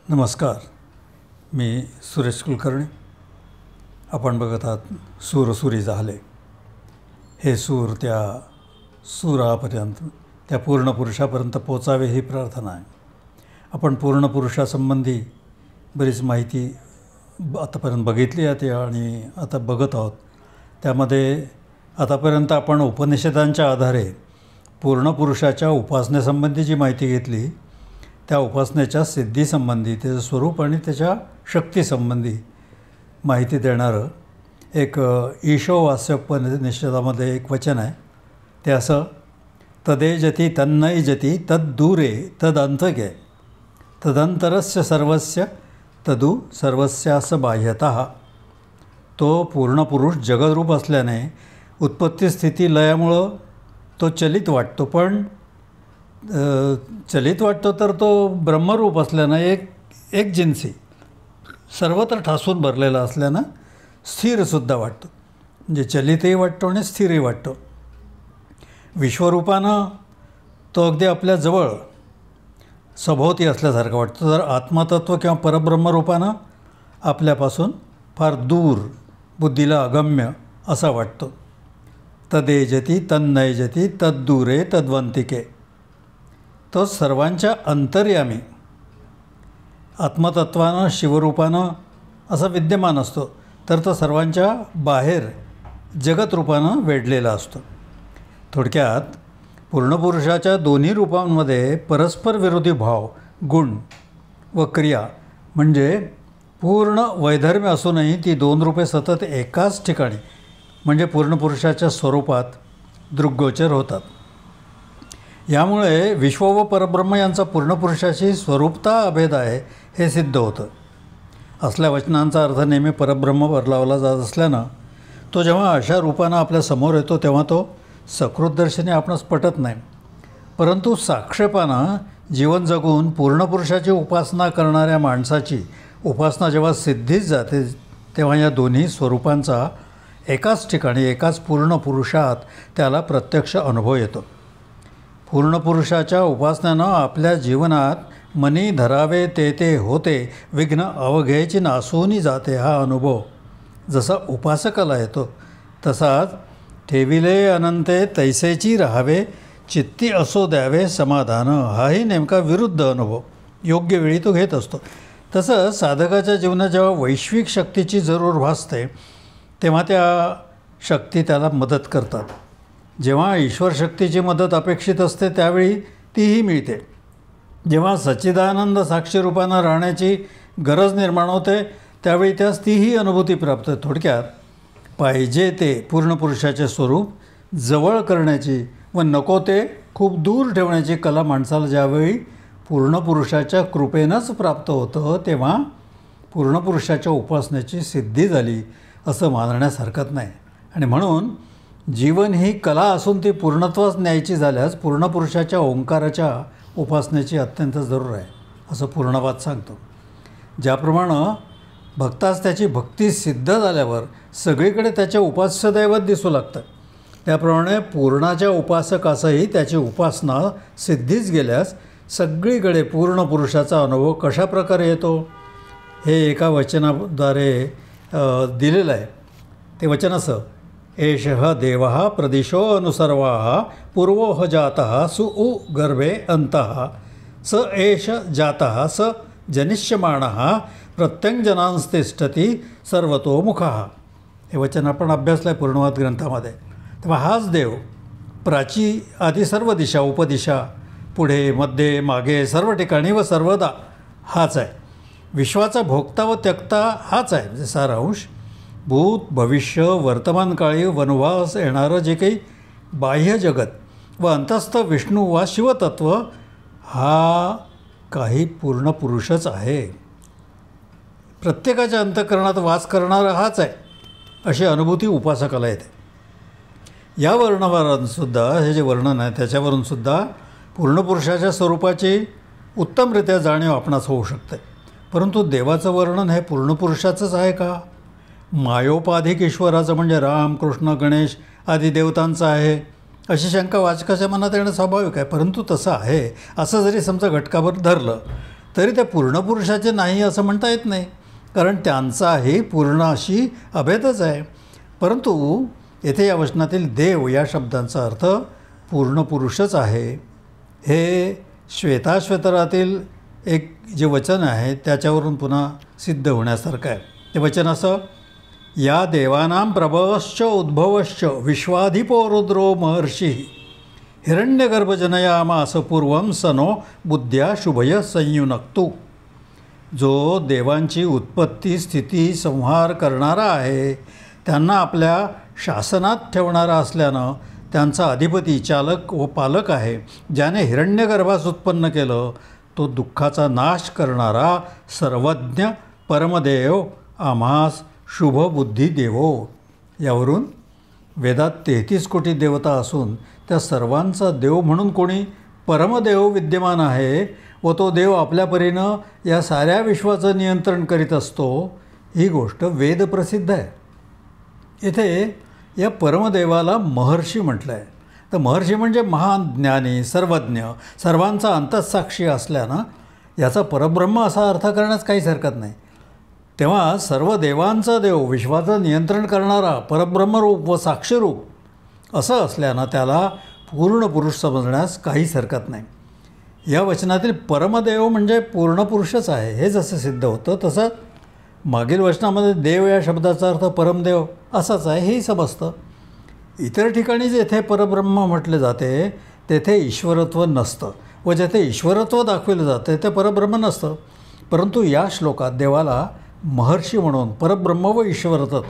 नमस्कार. मी सुरेश कुलकर्णी. आपण बघत आहात सूर सुरी झाले. हे सूर त्या सुरापर्यंत, त्या पूर्ण पुरुषापर्यंत पोचावे ही प्रार्थना आहे. आपण पूर्ण पुरुषासंबंधी बरीच माहिती आतापर्यंत बघितली आहे आणि आता बघत आहोत. त्यामध्ये आतापर्यंत आपण उपनिषदांच्या आधारे पूर्ण पुरुषाच्या उपासनेसंबंधी जी माहिती घेतली, त्या उपासनेच्या सिद्धीसंबंधी, त्याचं स्वरूप आणि त्याच्या शक्तीसंबंधी माहिती देणारं एक ईशोवास्योपनिषदामध्ये एक वचन आहे. ते असं: तदेजति तन्नैजति तद्दूरे तदंतके तदंतरस्य सर्वस्य तदु सर्वस्यास बाह्यतः. तो पूर्ण पुरुष जगद्रूप असल्याने उत्पत्ती स्थिती लयामुळं तो चलित वाटतो, पण चलित वाटतो तर तो ब्रह्मरूप असल्यानं एक जिन्सी सर्वत्र ठासून भरलेला असल्यानं स्थिरसुद्धा वाटतो. म्हणजे चलितही वाटतो आणि स्थिरही वाटतो. विश्वरूपानं तो अगदी आपल्याजवळ सभोवती असल्यासारखं वाटतो, तर आत्मतत्व किंवा परब्रह्मरूपानं आपल्यापासून फार दूर, बुद्धीला अगम्य असा वाटतो. तदेजति तन्नैजति तद्दूरे तद्वंतिके. तो सर्वांच्या अंतर्यामी आत्मतत्वानं, शिवरूपानं असा विद्यमान असतो, तर तो सर्वांच्या बाहेर जगतरूपानं वेढलेला असतो. थोडक्यात पूर्णपुरुषाच्या दोन्ही रूपांमध्ये परस्पर विरोधी भाव, गुण व क्रिया म्हणजे पूर्ण वैधर्म्य असूनही ती दोन रूपे सतत एकाच ठिकाणी म्हणजे पूर्णपुरुषाच्या स्वरूपात दृग्गोचर होतात. यामुळे विश्व व परब्रह्म यांचा पूर्णपुरुषाची स्वरूपता अभेद आहे हे सिद्ध होतं. असल्या वचनांचा अर्थ नेहमी परब्रह्म बदलावला जात असल्यानं तो जेव्हा अशा रूपानं आपल्या समोर येतो तेव्हा तो सकृतदर्शनी आपणास पटत नाही. परंतु साक्षेपानं जीवन जगून पूर्णपुरुषाची उपासना करणाऱ्या माणसाची उपासना जेव्हा सिद्धीच जाते, तेव्हा या दोन्ही स्वरूपांचा एकाच ठिकाणी, एकाच पूर्ण पुरुषात त्याला प्रत्यक्ष अनुभव येतो. पूर्णपुरुषाच्या उपासनेनं आपल्या जीवनात मनी धरावे ते होते, विघ्न अवघ्याची नासूनी जाते हा अनुभव जसा उपासकाला येतो, तसाच ठेविले अनंते तैसेची राहावे, चित्ती असो द्यावे समाधान हाही नेमका विरुद्ध अनुभव योग्य वेळी तो घेत असतो. तसं साधकाच्या जीवनात जेव्हा वैश्विक शक्तीची जरूर भासते तेव्हा त्या शक्ती त्याला मदत करतात. जेव्हा ईश्वर शक्तीची मदत अपेक्षित असते त्यावेळी तीही मिळते. जेव्हा सच्चिदानंद साक्षीरूपानं राहण्याची गरज निर्माण होते त्यावेळी त्यास तीही अनुभूती प्राप्त. थोडक्यात पाहिजे ते पूर्णपुरुषाचे स्वरूप जवळ करण्याची व नको ते खूप दूर ठेवण्याची कला माणसाला ज्यावेळी पूर्णपुरुषाच्या कृपेनंच प्राप्त होतं, तेव्हा पूर्णपुरुषाच्या उपासनेची सिद्धी झाली असं मानण्यास हरकत नाही. आणि म्हणून जीवन ही कला असून ती पूर्णत्वास न्यायची झाल्यास पूर्णपुरुषाच्या ओंकाराच्या उपासनेची अत्यंत जरूर आहे असं पूर्णवाद सांगतो. ज्याप्रमाणे भक्तास त्याची भक्ती सिद्ध झाल्यावर सगळीकडे त्याचे उपास्य दैवत दिसू लागतं, त्याप्रमाणे पूर्णाच्या उपासकासही त्याची उपासना सिद्धीच गेल्यास सगळीकडे पूर्ण पुरुषाचा अनुभव कशा प्रकारे येतो हे एका वचनाद्वारे दिलेलं आहे. ते वचन असं: एषः देवः प्रदिशो अनुसर्वाः पूर्वो जातः सुउ गर्भे अंतः स एष जातः स जनिष्यमाणः प्रत्यंजनांस्तिष्ठति सर्वतोमुखः. हे वचन आपण अभ्यासलं आहे पूर्णवाद ग्रंथामध्ये. तेव्हा हाच देव प्राची आदी सर्व दिशा, उपदिशा, पुढे, मध्ये, मागे, सर्व ठिकाणी व सर्वदा हाच आहे. विश्वाचा भोगता व त्यक्ता हाच आहे. म्हणजे सारांश भूत, भविष्य, वर्तमानकाळी वनवास येणारं जे काही बाह्य जगत व अंतस्थ विष्णू वा शिवतत्व हा काही पूर्ण पुरुषच आहे. प्रत्येकाच्या अंतःकरणात वास करणारा हाच आहे अशी अनुभूती उपासकाला येते. या वर्णनावरूनसुद्धा, हे जे वर्णन आहे त्याच्यावरूनसुद्धा पूर्णपुरुषाच्या स्वरूपाची उत्तमरित्या जाणीव आपणास होऊ शकते. परंतु देवाचं वर्णन हे पूर्णपुरुषाचंच आहे का? मायोपाधिक ईश्वराचं म्हणजे राम, कृष्ण, गणेश आदी देवतांचं आहे अशी शंका वाचकाच्या मनात येणं स्वाभाविक आहे. परंतु तसं आहे असं जरी समजा घटकाभर धरलं तरी ते पूर्ण पुरुषाचे नाही असं म्हणता येत नाही, कारण त्यांचाही पूर्ण अशी अभेदच आहे. परंतु येथे या वचनातील देव या शब्दांचा अर्थ पूर्ण पुरुषच आहे. हे श्वेताश्वतरातील एक जे वचन आहे त्याच्यावरून पुन्हा सिद्ध होण्यासारखं आहे. ते वचन असं: या देवानां प्रभवश्च उद्भवश्च विश्वाधिपो रुद्रो महर्षी हिरण्यगर्भजनयामास पूर्वं सनो बुद्ध्या शुभय संयुनक्तु. जो देवांची उत्पत्ती स्थिती संहार करणारा आहे, त्यांना आपल्या शासनात ठेवणारा असल्यानं त्यांचा अधिपती चालक व पालक आहे. ज्याने हिरण्यगर्भास उत्पन्न केलं तो दुःखाचा नाश करणारा सर्वज्ञ परमदेव आम्हास शुभबुद्धी देवो. यावरून वेदात 33 कोटी देवता असून त्या सर्वांचा देव म्हणून कोणी परमदेव विद्यमान आहे व तो देव आपल्या परीनं या साऱ्या विश्वाचं नियंत्रण करीत असतो, ही गोष्ट वेदप्रसिद्ध आहे. इथे या परमदेवाला महर्षी म्हटलं आहे. तर महर्षी म्हणजे महान ज्ञानी, सर्वज्ञ, सर्वांचा अंतःसाक्षी असल्यानं याचा परब्रह्म असा अर्थ करण्यास काहीच हरकत नाही. तेव्हा सर्व देवांचा देव, विश्वाचं नियंत्रण करणारा परब्रह्मरूप व साक्षीरूप असं असल्यानं त्याला पूर्ण पुरुष समजण्यास काहीच हरकत नाही. या वचनातील परमदेव म्हणजे पूर्ण पुरुषच आहे हे जसं सिद्ध होतं, तसं मागील वचनामध्ये देव या शब्दाचा अर्थ परमदेव असाच आहे हेही समजतं. इतर ठिकाणी जेथे परब्रह्म म्हटले जाते तेथे ईश्वरत्व नसतं व जेथे ईश्वरत्व दाखवलं जातं ते परब्रह्म नसतं. परंतु या श्लोकात देवाला महर्षी म्हणून परब्रह्म व ईश्वरत्व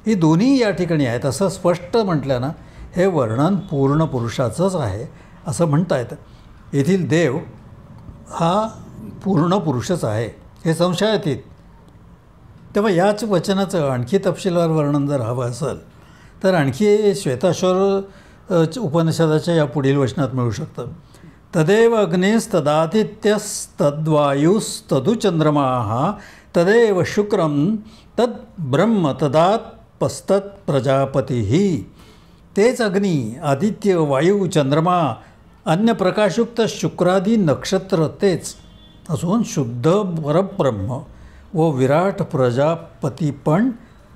ही दोन्ही या ठिकाणी आहेत असं स्पष्ट म्हटल्यानं हे वर्णन पूर्ण पुरुषाचंच आहे असं म्हणता येतं. येथील देव हा पूर्ण पुरुषच आहे हे संशयातीत. तेव्हा याच वचनाचं आणखी तपशीलवार वर्णन जर हवं असेल तर आणखी श्वेताश्वर उपनिषदाच्या या पुढील वचनात मिळू शकतं. तदेव अग्निस्तदादित्यस्तद्वायुस्तदुचंद्रमाः तदेव शुक्रम तद ब्रह्म तदात्पस्तत् प्रजापतीः. तेच अग्नी, आदित्य, वायू, चंद्रमा, अन्य प्रकाशयुक्त शुक्रादी नक्षत्र तेच असून शुद्ध परब्रह्म व विराट प्रजापती पण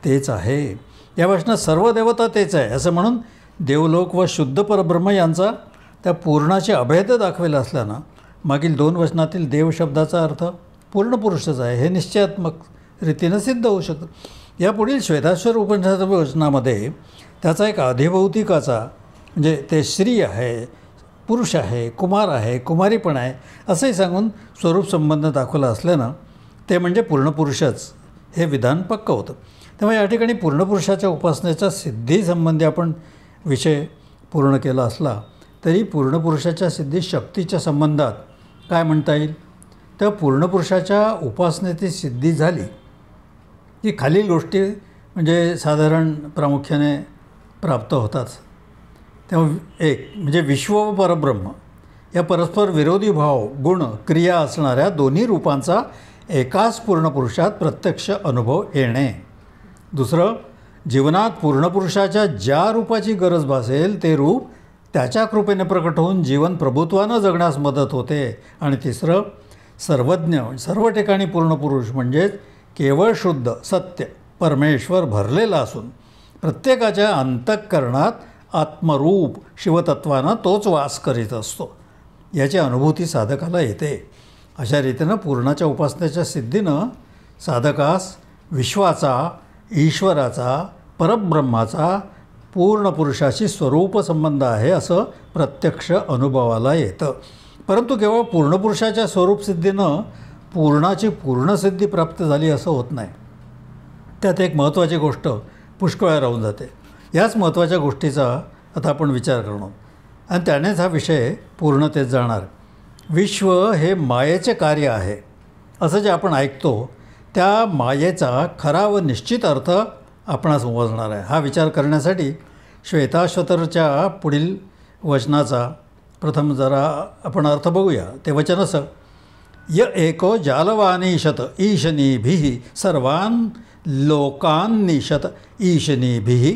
तेच आहे. या वचनात सर्व देवता तेच आहे असं म्हणून देवलोक व शुद्ध परब्रह्म यांचा त्या पूर्णाचे अभेद दाखवेला असल्यानं मागील 2 वचनातील देव शब्दाचा अर्थ पूर्ण पुरुषच आहे हे निश्चयात्मक रीतीनं सिद्ध होऊ शकतं. यापुढील श्वेताश्वर उपनिषद वचनामध्ये त्याचा एक अधिभौतिकाचा म्हणजे ते स्त्री आहे, पुरुष आहे, कुमार आहे, कुमारी पण आहे असंही सांगून स्वरूप संबंध दाखवला असल्यानं ते म्हणजे पूर्ण पुरुषच हे विधान पक्कं होतं. तेव्हा या ठिकाणी पूर्ण पुरुषाच्या उपासनेच्या सिद्धीसंबंधी आपण विषय पूर्ण केला असला तरी पूर्ण पुरुषाच्या सिद्धी शक्तीच्या संबंधात काय म्हणता येईल तर पूर्ण पुरुषाच्या उपासनेची सिद्धी झाली की खालील गोष्टी म्हणजे साधारण प्रामुख्याने प्राप्त होतात. तेव्हा एक म्हणजे विश्व व परब्रह्म या परस्पर विरोधी भाव, गुण, क्रिया असणाऱ्या दोन्ही रूपांचा एकाच पूर्ण पुरुषात प्रत्यक्ष अनुभव येणे. दुसरं, जीवनात पूर्ण पुरुषाच्या ज्या रूपाची गरज भासेल ते रूप त्याच्या कृपेने प्रकट होऊन जीवन प्रभुत्वानं जगण्यास मदत होते. आणि तिसरं, सर्वज्ञ, सर्व ठिकाणी पूर्ण पुरुष म्हणजेच केवळ शुद्ध सत्य परमेश्वर भरलेला असून प्रत्येकाच्या अंतःकरणात आत्मरूप शिवतत्वानं तोच वास करीत असतो याची अनुभूती साधकाला येते. अशा रीतीनं पूर्णाच्या उपासनेच्या सिद्धीनं साधकास विश्वाचा, ईश्वराचा, परब्रह्माचा पूर्ण पुरुषाशी स्वरूप संबंध आहे असं प्रत्यक्ष अनुभवाला येतं. परंतु केवळ पूर्ण पुरुषाच्या स्वरूपसिद्धीनं पूर्णाची पूर्णसिद्धी प्राप्त झाली असं होत नाही. त्यात एक महत्त्वाची गोष्ट पुष्कळ राहून जाते. याच महत्त्वाच्या गोष्टीचा आता आपण विचार करणार आणि त्यानेच हा विषय पूर्णतेत जाणार. विश्व हे मायेचे कार्य आहे असं जे आपण ऐकतो त्या मायेचा खरा व निश्चित अर्थ आपणास समजणार आहे. हा विचार करण्यासाठी श्वेताश्वतरच्या पुढील वचनाचा प्रथम जरा आपण अर्थ बघूया. ते वचन असं: य एको जालवानीशत ईशनीभिः सर्वान् लोकान्निशत ईशनीभिः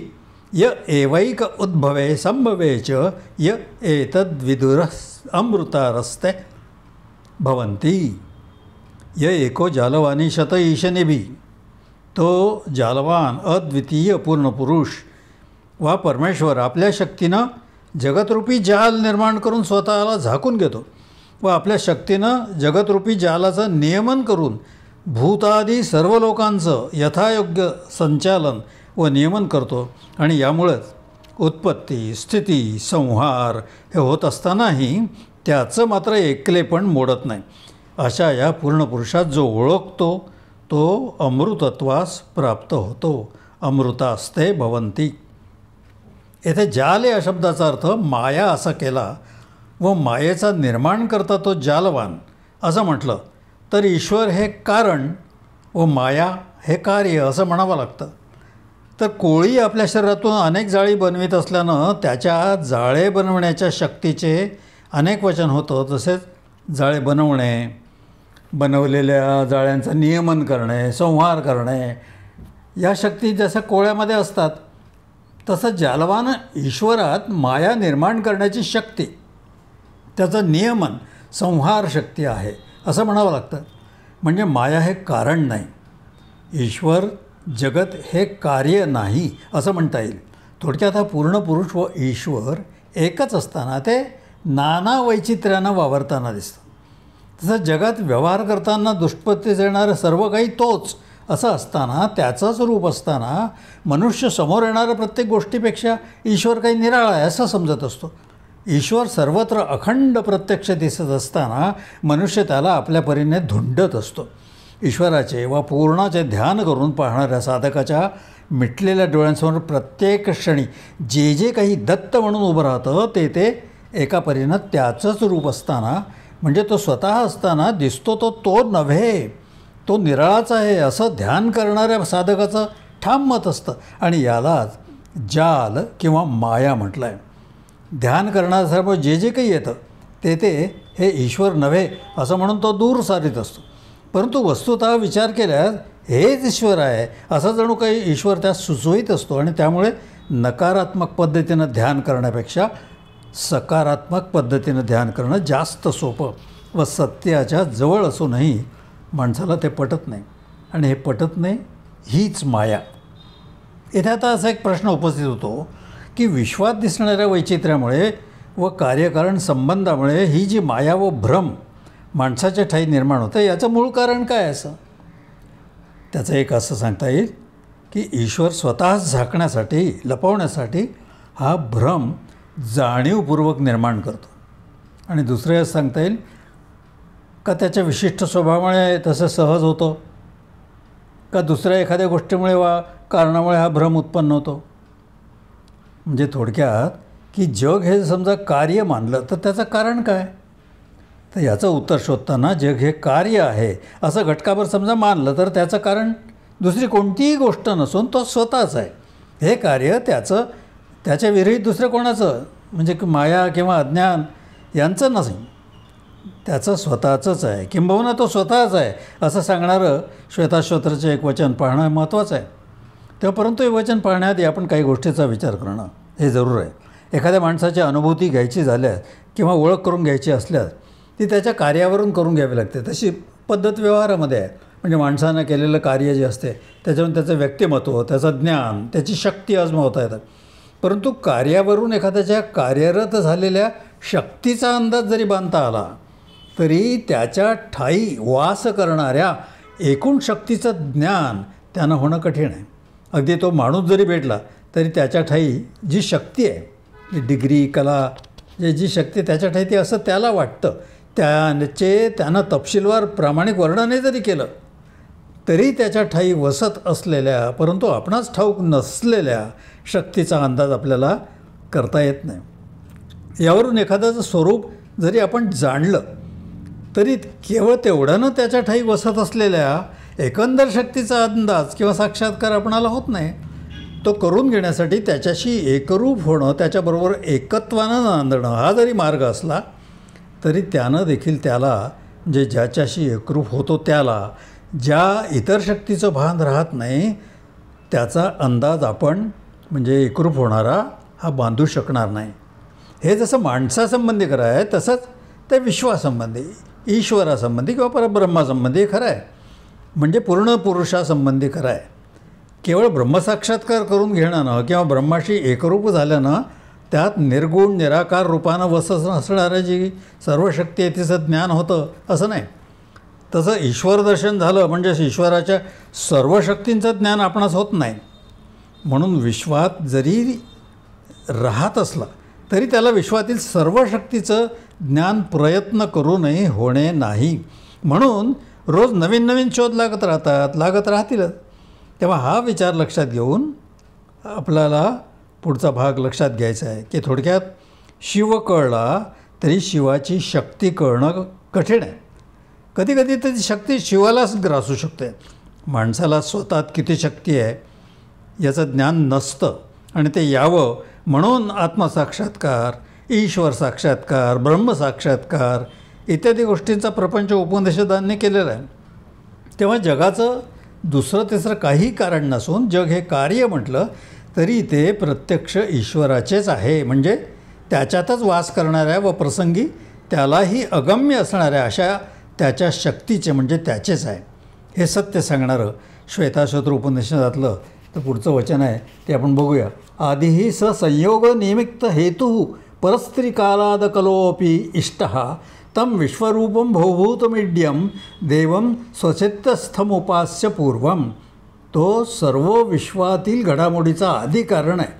य एवैक उद्भवे संभवे च य एतद्विदुरः अमृतारस्ते भवन्ति. य एको जालवानी शत ईशनिभी, तो जालवान अद्वितीय पूर्ण पुरुष वा परमेश्वर आपल्या शक्तीनं जगतरूपी जाल निर्माण करून स्वतःला झाकून घेतो व आपल्या शक्तीनं जगतरूपी जालाचं नियमन करून भूतादी सर्व लोकांचं यथायोग्य संचालन व नियमन करतो. आणि यामुळेच उत्पत्ती, स्थिती, संहार हे होत असतानाही त्याचं मात्र एकलेपण मोडत नाही. अशा या पूर्ण पुरुषात जो ओळखतो तो अमृतत्वास प्राप्त होतो. अमृतास्ते भवंती. येथे जाल या शब्दाचा अर्थ माया असा केला व मायेचा निर्माण करता तो जालवान असं म्हटलं तर ईश्वर हे कारण व माया हे कार्य असं म्हणावं लागतं. तर कोळी आपल्या शरीरातून अनेक जाळी बनवित असल्यानं त्याच्या जाळे बनवण्याच्या शक्तीचे अनेक वचन होतं. तसेच जाळे बनवणे, बनवलेल्या जाळ्यांचं नियमन करणे, संहार करणे या शक्ती जसं कोळ्यामध्ये असतात तसं जालवान ईश्वरात माया निर्माण करण्याची शक्ती, त्याचं नियमन, संहार शक्ती आहे असं म्हणावं लागतं. म्हणजे माया हे कारण नाही, ईश्वर जगत हे कार्य नाही असं म्हणता येईल. थोडक्यात हा पूर्ण पुरुष व ईश्वर एकच असताना ते नाना वैचित्र्यानं वावरताना दिसतं. तसं जगात व्यवहार करताना दुष्पत्तीस येणारं सर्व काही तोच असं असताना, त्याचंच रूप असताना मनुष्य समोर येणाऱ्या प्रत्येक गोष्टीपेक्षा ईश्वर काही निराळा आहे असं समजत असतो. ईश्वर सर्वत्र अखंड प्रत्यक्ष दिसत असताना मनुष्य त्याला आपल्या परीने धुंडत असतो. ईश्वराचे वा पूर्णाचे ध्यान करून पाहणाऱ्या साधकाच्या मिटलेल्या डोळ्यांसमोर प्रत्येक क्षणी जे जे काही दत्त म्हणून उभं राहतं ते एका परीनं त्याचंच रूप असताना, म्हणजे तो स्वतः असताना दिसतो तो नव्हे, तो निराळाच आहे असं ध्यान करणाऱ्या साधकाचं ठाम मत असतं. आणि यालाच जाल किंवा माया म्हटलं आहे. ध्यान करण्यासारखं जे जे काही येतं ते हे ईश्वर नव्हे असं म्हणून तो दूर सारीत असतो. परंतु वस्तुतः विचार केल्यास हेच ईश्वर आहे असं जणू काही ईश्वर त्यास सुचवित असतो. आणि त्यामुळे नकारात्मक पद्धतीनं ध्यान करण्यापेक्षा सकारात्मक पद्धतीनं ध्यान करणं जास्त सोपं व सत्याच्या जवळ असूनही माणसाला ते पटत नाही. आणि हे पटत नाही हीच माया. इथे आता असा एक प्रश्न उपस्थित होतो की विश्वात दिसणाऱ्या वैचित्र्यामुळे व कार्यकारण संबंधामुळे ही जी माया व भ्रम माणसाच्या ठायी निर्माण होतं याचं मूळ कारण काय असं? त्याचं एक असं सांगता येईल की ईश्वर स्वतःच झाकण्यासाठी, लपवण्यासाठी हा भ्रम जाणीवपूर्वक निर्माण करतो. आणि दुसरं असं सांगता येईल का त्याच्या विशिष्ट स्वभावामुळे तसं सहज होतं, का दुसऱ्या एखाद्या गोष्टीमुळे वा कारणामुळे हा भ्रम उत्पन्न होतो. म्हणजे थोडक्यात की जग हे समजा कार्य मानलं तर त्याचं कारण काय? तर याचं उत्तर शोधताना जग हे कार्य आहे असं घटकाभर समजा मानलं तर त्याचं कारण दुसरी कोणतीही गोष्ट नसून तो स्वतःच आहे. हे कार्य त्याच्या विरहित दुसरं कोणाचं, म्हणजे माया किंवा अज्ञान यांचं नसेल, त्याचं स्वतःचंच आहे. किंबहुना तो स्वतःच आहे असं सांगणारं श्वेताश्वतरचं एक वचन पाहणं महत्त्वाचं आहे. तेव्हा परंतु हे वचन पाहण्याआधी आपण काही गोष्टीचा विचार करणं हे जरूर आहे. एखाद्या माणसाची अनुभूती घ्यायची झाल्यास किंवा ओळख करून घ्यायची असल्यास ती त्याच्या कार्यावरून करून घ्यावी लागते. तशी पद्धत व्यवहारामध्ये आहे. म्हणजे माणसानं केलेलं कार्य जे असते त्याच्यावरून त्याचं व्यक्तिमत्व, त्याचं ज्ञान, त्याची शक्ती आजमावता येतात. परंतु कार्यावरून एखाद्याच्या कार्यरत झालेल्या शक्तीचा अंदाज जरी बांधता आला तरी त्याच्या ठायी वास करणाऱ्या एकूण शक्तीचं ज्ञान त्यानं होणं कठीण आहे. अगदी तो माणूस जरी भेटला तरी त्याच्या ठायी जी शक्ती आहे, डिग्री, कला, जी शक्ती त्याच्या ठायी ती असं त्याला वाटतं, त्यानं तपशीलवार प्रामाणिक वर्णनही जरी केलं तरी त्याच्या ठायी वसत असलेल्या परंतु आपणास ठाऊक नसलेल्या शक्तीचा अंदाज आपल्याला करता येत नाही. यावरून एखाद्याचं स्वरूप जरी आपण जाणलं तरी केवळ तेवढ्यानं त्याच्या ठायी वसत असलेल्या एकंदर शक्तीचा अंदाज किंवा साक्षात्कार आपणाला होत नाही. तो करून घेण्यासाठी त्याच्याशी एकरूप होणं, त्याच्याबरोबर एकत्वानं नांदणं हा जरी मार्ग असला तरी त्यानं देखील त्याला, म्हणजे ज्याच्याशी एकरूप होतो त्याला ज्या इतर शक्तीचं भान राहत नाही त्याचा अंदाज आपण, म्हणजे एकरूप होणारा हा बांधू शकणार नाही. हे जसं माणसासंबंधी खरं आहे तसंच ते विश्वासंबंधी. ईश्वरासंबंधी किंवा परब्रह्मासंबंधी खरं आहे, म्हणजे पूर्ण पुरुषासंबंधी खरं आहे. केवळ ब्रह्मसाक्षात्कार करून घेण्यानं किंवा ब्रह्माशी एकरूप झाल्यानं त्यात निर्गुण निराकार रूपानं वसत असणारं जी सर्व शक्ती आहे तिचं ज्ञान होतं असं नाही. तसं ईश्वर दर्शन झालं म्हणजे ईश्वराच्या सर्व शक्तींचं ज्ञान आपणास होत नाही. म्हणून विश्वात जरी राहत असला तरी त्याला विश्वातील सर्व शक्तीचं ज्ञान प्रयत्न करूनही होणे नाही. म्हणून रोज नवीन नवीन शोध लागत राहतीलच. तेव्हा हा विचार लक्षात घेऊन आपल्याला पुढचा भाग लक्षात घ्यायचा आहे की थोडक्यात शिव कळला तरी शिवाची शक्ती कळणं कठीण आहे. कधीकधी तर ती शक्ती शिवालाच ग्रासू शकते. माणसाला स्वतःत किती शक्ती आहे याचं ज्ञान नसतं आणि ते यावं म्हणून आत्मसाक्षात्कार, ईश्वर साक्षात्कार, ब्रह्मसाक्षात्कार इत्यादी गोष्टींचा प्रपंच उपनिषदांनी केलेला आहे. तेव्हा जगाचं दुसरं तिसरं काही कारण नसून जग हे कार्य म्हटलं तरी ते प्रत्यक्ष ईश्वराचेच आहे, म्हणजे त्याच्यातच वास करणाऱ्या व प्रसंगी त्यालाही अगम्य असणाऱ्या अशा त्याच्या शक्तीचे म्हणजे त्याचेच आहे. हे सत्य सांगणारं श्वेताश्वतर उपनिषदातलं तर पुढचं वचन आहे ते आपण बघूया. आदिही स संयोग निमित्त हेतु परस्त्रीकालाद कलोपी इष्टः तम विश्वरूपम भवभूतमीड्यम देवम स्वचित्तस्थमुपास्य पूर्वम. तो सर्व विश्वातील घडामोडीचा आदी कारण आहे.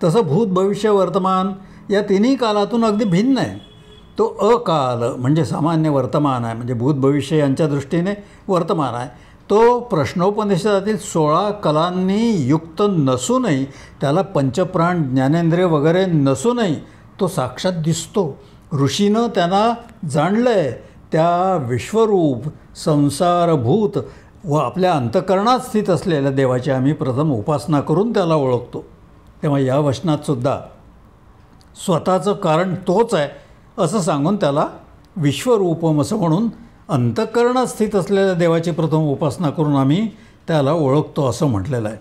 तसं भूत भविष्य वर्तमान या तिन्ही कालातून अगदी भिन्न आहे. तो अकाल म्हणजे सामान्य वर्तमान आहे, म्हणजे भूत भविष्य यांच्या दृष्टीने वर्तमान आहे. तो प्रश्नोपनिषदातील 16 कलांनी युक्त नसूनही, त्याला पंचप्राण ज्ञानेंद्रिय वगैरे नसूनही तो साक्षात दिसतो. ऋषीनं त्यांना जाणलं आहे. त्या विश्वरूप संसारभूत व आपल्या अंतःकरणात स्थित असलेल्या देवाची आम्ही प्रथम उपासना करून त्याला ओळखतो. तेव्हा या वचनातसुद्धा स्वतःचं कारण तोच आहे असं सांगून त्याला विश्वरूपम असं म्हणून अंतःकरणात स्थित असलेल्या देवाची प्रथम उपासना करून आम्ही त्याला ओळखतो असं म्हटलेलं आहे.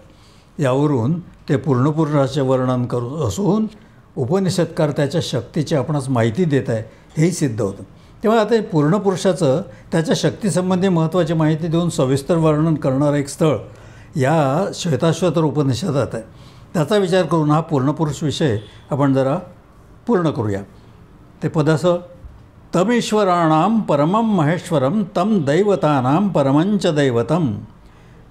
यावरून ते पूर्णपुरुषाचे वर्णन करू असून उपनिषदकार त्याच्या शक्तीची आपणास माहिती देत आहे हेही सिद्ध होतं. तेव्हा आता पूर्णपुरुषाचं त्याच्या शक्तीसंबंधी महत्त्वाची माहिती देऊन सविस्तर वर्णन करणारं एक स्थळ या श्वेताश्वतर उपनिषदात आहे. त्याचा विचार करून हा पूर्णपुरुष विषय आपण जरा पूर्ण करूया. ते पद असं: तमीश्वराणां परमं महेश्वरं तं दैवतानां परमंच दैवतं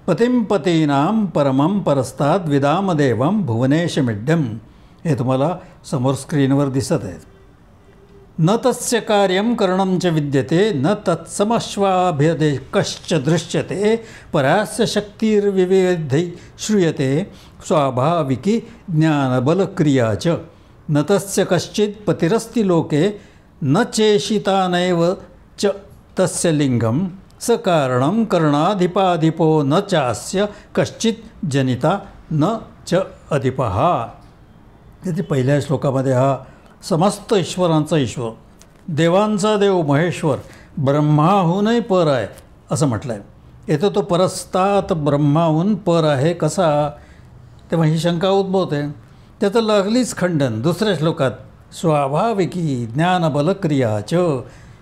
पतिं पतीनां परमं परस्ताद विदामदेवं भुवनेशमिड्यं. हे तुम्हाला समोर स्क्रीनवर दिसत आहे. न तस्य कार्यं करणं च विद्यते न तत्समश्वाभ्यदेकश्च दृश्यते परास्य शक्तिर्विविधै श्रूयते स्वाभाविकी ज्ञानबलक्रिया च. न तस्य कश्चित् पतिरस्ति लोके न चेशितानैव च तस्य लिंगं स कारणं करणाधिपाधिपो न चास्य कश्चित् जनिता न च अधिपः. ते पहिल्या श्लोकामध्ये हा समस्त ईश्वरांचा ईश्वर, देवांचा देव महेश्वर, ब्रह्माहूनही पर आहे असं म्हटलं आहे. येथे तो परस्तात ब्रह्माहून पर आहे कसा? तेव्हा ही शंका उद्भवते. त्याचं लागलीच खंडन दुसऱ्या श्लोकात स्वाभाविकी ज्ञानबलक्रिया च,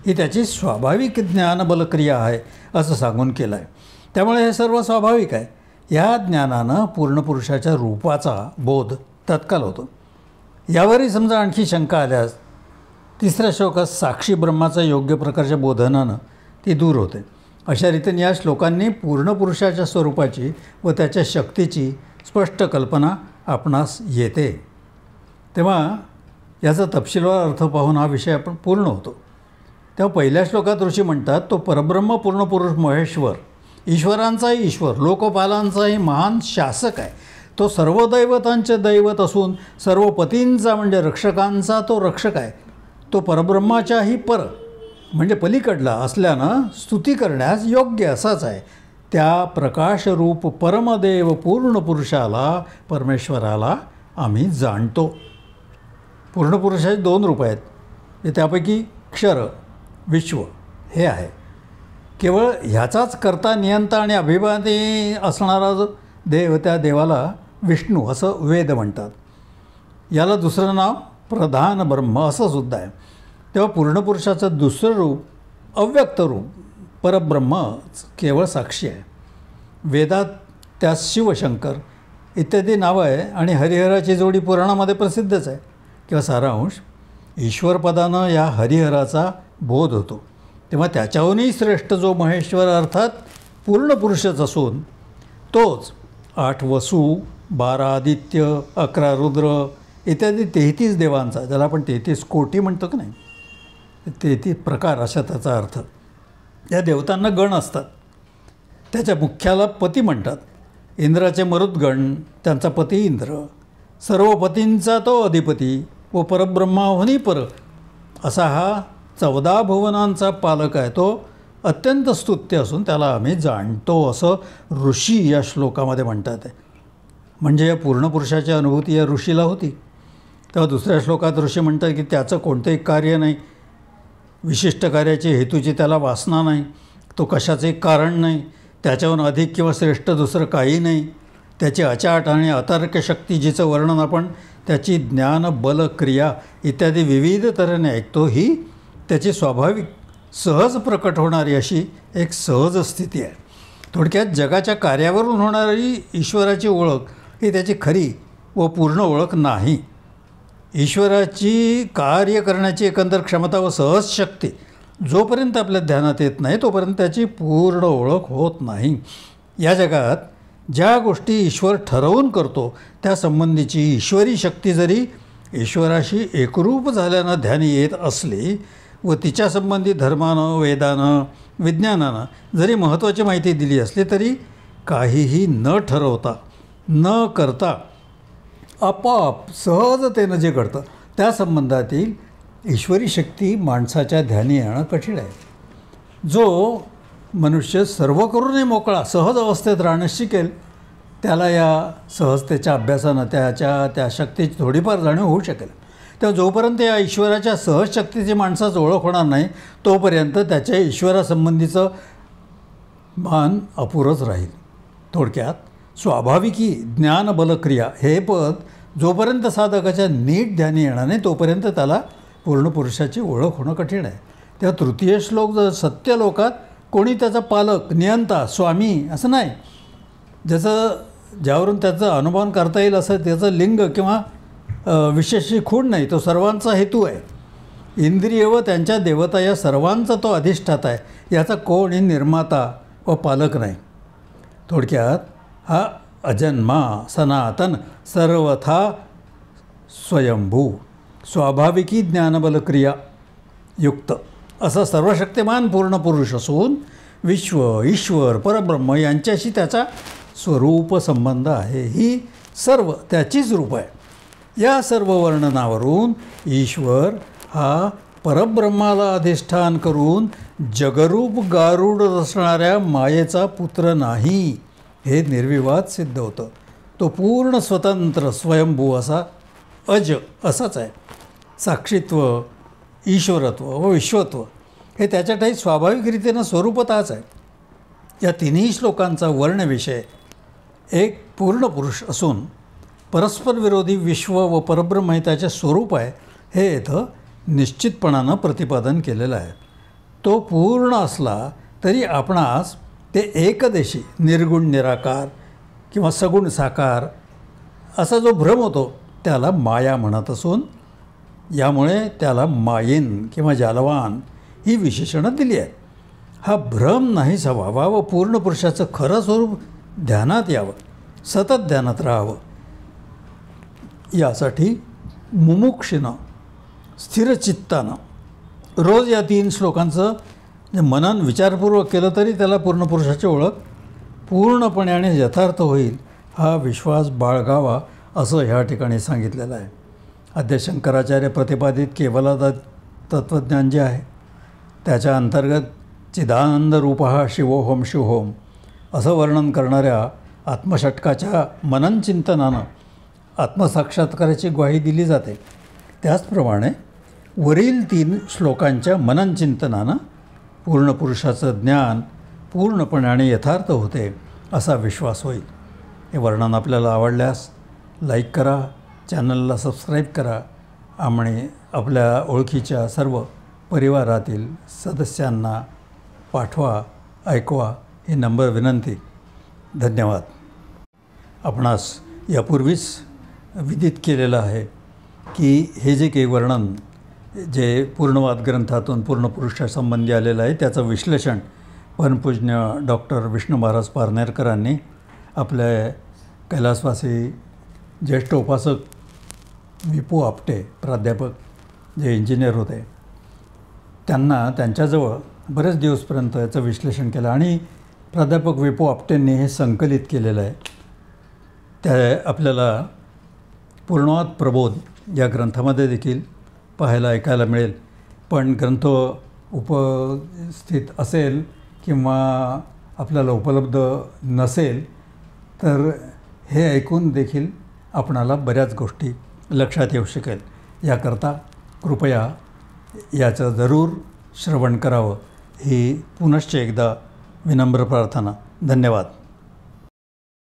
ही त्याची स्वाभाविक ज्ञानबलक्रिया आहे असं सांगून केलं आहे. त्यामुळे हे सर्व स्वाभाविक आहे. ह्या ज्ञानानं पूर्णपुरुषाच्या रूपाचा बोध तत्काल होतो. यावरही समजा आणखी शंका आल्यास तिसऱ्या श्लोकात साक्षी ब्रह्माचा योग्य प्रकारच्या बोधनानं ती दूर होते. अशा रीतीने या श्लोकांनी पूर्णपुरुषाच्या स्वरूपाची व त्याच्या शक्तीची स्पष्ट कल्पना आपणास येते. तेव्हा याचा तपशीलवार अर्थ पाहून हा विषय आपण पूर्ण होतो. तेव्हा पहिल्या श्लोकात ऋषी म्हणतात तो परब्रह्म पूर्णपुरुष महेश्वर, ईश्वरांचाही ईश्वर, लोकपालांचाही महान शासक आहे. तो सर्व दैवतांचे दैवत असून सर्व पतींचा म्हणजे रक्षकांचा तो रक्षक आहे. तो परब्रह्माच्याही पर म्हणजे पलीकडला असल्यानं स्तुती करण्यास योग्य असाच आहे. त्या प्रकाशरूप परमदेव पूर्णपुरुषाला, परमेश्वराला आम्ही जाणतो. पूर्णपुरुषाचे 2 रूप आहेत. त्यापैकी क्षर विश्व हे आहे. केवळ ह्याचाच करता नियंता आणि अभिमानी असणारा जो देव, त्या देवाला विष्णू असं वेद म्हणतात. याला दुसरं नाव प्रधान ब्रह्म असं सुद्धा आहे. तेव्हा पूर्णपुरुषाचं दुसरं रूप अव्यक्त रूप परब्रह्मच केवळ साक्षी आहे. वेदात त्यास शिवशंकर इत्यादी नावं आहे आणि हरिहराची जोडी पुराणामध्ये प्रसिद्धच आहे. किंवा सारांश, ईश्वरपदानं या हरिहराचा बोध होतो. तेव्हा त्याच्याहूनही श्रेष्ठ जो महेश्वर अर्थात पूर्ण पुरुषच असून तोच 8 वसू, 12 आदित्य, 11 रुद्र इत्यादी 33 देवांचा, ज्याला आपण 33 कोटी म्हणतो की नाही, 33 प्रकार अशा त्याचा अर्थ. या देवतांना गण असतात. त्याच्या मुख्याला पती म्हणतात. इंद्राचे मरुद्गण, त्यांचा पती इंद्र, सर्व पतींचा तो अधिपती व परब्रह्माहुनी पर असा हा 14 भुवनांचा पालक आहे. तो अत्यंत स्तुत्य असून त्याला आम्ही जाणतो असं ऋषी या श्लोकामध्ये म्हणतात आहे. म्हणजे या पूर्ण पुरुषाची अनुभूती या ऋषीला होती. तेव्हा दुसऱ्या श्लोकात ऋषी म्हणतात की त्याचं कोणतंही कार्य नाही, विशिष्ट कार्याची हेतूची त्याला वासना नाही, तो कशाचे कारण नाही, त्याच्याहून अधिक किंवा श्रेष्ठ दुसरं काही नाही, त्याची अचाट आणि अतर्क शक्ती जिचं वर्णन आपण त्याची ज्ञान, बल, क्रिया इत्यादी विविध तऱ्हेने ऐकतो, ही त्याची स्वाभाविक सहज प्रकट होणारी अशी एक सहज स्थिती आहे. थोडक्यात जगाच्या कार्यावरून होणारी ईश्वराची ओळख ही त्याची खरी व पूर्ण ओळख नाही. ईश्वराची कार्य करण्याची एकंदर क्षमता व सहज शक्ती जोपर्यंत आपल्या ध्यानात येत नाही तोपर्यंत त्याची पूर्ण ओळख होत नाही. या जगात ज्या गोष्टी ईश्वर ठरवून करतो त्या संबंधीची ईश्वरी शक्ती जरी ईश्वराशी एकरूप झाल्यानं ध्यानी येत असली व तिच्यासंबंधी धर्मानं, वेदानं, विज्ञानानं जरी महत्त्वाची माहिती दिली असली तरी काहीही न ठरवता, न करता आपोआप सहजतेनं जे घडतं त्या संबंधातील ईश्वरी शक्ती माणसाच्या ध्यानी येणं कठीण आहे. जो मनुष्य सर्व करूनही मोकळा सहज अवस्थेत राहणं शिकेल त्याला या सहजतेच्या अभ्यासानं त्या शक्तीची थोडीफार जाणीव होऊ शकेल. तेव्हा जोपर्यंत या ईश्वराच्या सहज शक्तीची माणसाचं ओळख होणार नाही तोपर्यंत त्याच्या ईश्वरासंबंधीचं भान अपुरंच राहील. थोडक्यात स्वाभाविकी ज्ञान, बलक्रिया हे पद जोपर्यंत साधकाच्या नीट ध्यानी येणार नाही तोपर्यंत त्याला पूर्ण पुरुषाची ओळख होणं कठीण आहे. तेव्हा तृतीय श्लोक जर सत्य लोकात कोणी त्याचा पालक, नियंता, स्वामी असं नाही, ज्यावरून त्याचं अनुमान करता येईल असं त्याचं लिंग किंवा विशेष खूण नाही, तो सर्वांचा हेतू आहे. इंद्रिय व त्यांच्या देवता या सर्वांचा तो अधिष्ठाता आहे. याचा कोणी निर्माता व पालक नाही. थोडक्यात हा अजन्मा, सनातन, सर्वथा स्वयंभू, स्वाभाविकी ज्ञानबलक्रिया युक्त असा सर्वशक्तिमान पूर्ण पुरुष असून विश्व, ईश्वर, परब्रह्म यांच्याशी त्याचा स्वरूप संबंध आहे. ही सर्व त्याचीच रूप आहे. या सर्व वर्णनावरून ईश्वर हा परब्रह्माला अधिष्ठान करून जगरूप गारुड असणाऱ्या मायेचा पुत्र नाही हे निर्विवाद सिद्ध होतं. तो पूर्ण स्वतंत्र, स्वयंभू असा असाच आहे. साक्षीत्व, ईश्वरत्व व विश्वत्व हे त्याच्यातही स्वाभाविक रीतीनं स्वरूपतःच आहे. या तिन्ही श्लोकांचा वर्णविषय एक पूर्ण पुरुष असून परस्पर विरोधी विश्व व परब्रह्म हे त्याचे स्वरूप आहे हे इथं निश्चितपणानं प्रतिपादन केलेलं आहे. तो पूर्ण असला तरी आपणास ते एकदेशी, निर्गुण निराकार किंवा सगुण साकार असा जो भ्रम होतो त्याला माया म्हणत असून यामुळे त्याला मायेन किंवा जालवान ही विशेषणं दिली आहेत. हा भ्रम नाहीसा व्हावा व पूर्ण पुरुषाचं खरं स्वरूप ध्यानात यावं, सतत ध्यानात राहावं, यासाठी मुमुक्षीनं, स्थिरचित्तानं रोज या 3 श्लोकांचं मनन विचारपूर्वक केलं तरी त्याला पूर्ण पुरुषाची ओळख पूर्णपणे आणि यथार्थ होईल हा विश्वास बाळगावा असं ह्या ठिकाणी सांगितलेलं आहे. आद्य शंकराचार्य प्रतिपादित केवलाद तत्त्वज्ञान जे आहे त्याच्या अंतर्गत चिदानंद रूपः शिवोहोम शिवोहोम असं वर्णन करणाऱ्या आत्मषटकाच्या मननचिंतनानं आत्मसाक्षात्काराची ग्वाही दिली जाते. त्याचप्रमाणे वरील 3 श्लोकांच्या मननचिंतनानं पूर्ण पुरुषाचं ज्ञान पूर्णपणे आणि यथार्थ होते असा विश्वास होईल. हे वर्णन आपल्याला आवडल्यास लाईक करा, चॅनलला सबस्क्राईब करा आणि आपल्या ओळखीच्या सर्व परिवारातील सदस्यांना पाठवा, ऐकवा ही नम्र विनंती. धन्यवाद. आपणास यापूर्वीच विदित केलेलं आहे की हे जे काही वर्णन जे पूर्णवाद ग्रंथातून पूर्णपुरुषासंबंधी आलेलं आहे त्याचं विश्लेषण परमपूज्य डॉक्टर विष्णू महाराज पारनेरकरांनी आपल्या कैलासवासी ज्येष्ठ उपासक विपू आपटे प्राध्यापक जे इंजिनियर होते त्यांना त्यांच्याजवळ बरेच दिवसपर्यंत याचं विश्लेषण केलं आणि प्राध्यापक विपू आपटेंनी हे संकलित केलेलं आहे. त्या आपल्याला पूर्णवाद प्रबोध या ग्रंथामध्ये देखील पाहायला ऐकायला मिळेल. पण ग्रंथ उपस्थित असेल किंवा आपल्याला उपलब्ध नसेल तर हे ऐकून देखील आपणाला बऱ्याच गोष्टी लक्षात येऊ शकेल. याकरता कृपया याचं जरूर श्रवण करावं ही पुनश्च एकदा विनम्र प्रार्थना. धन्यवाद.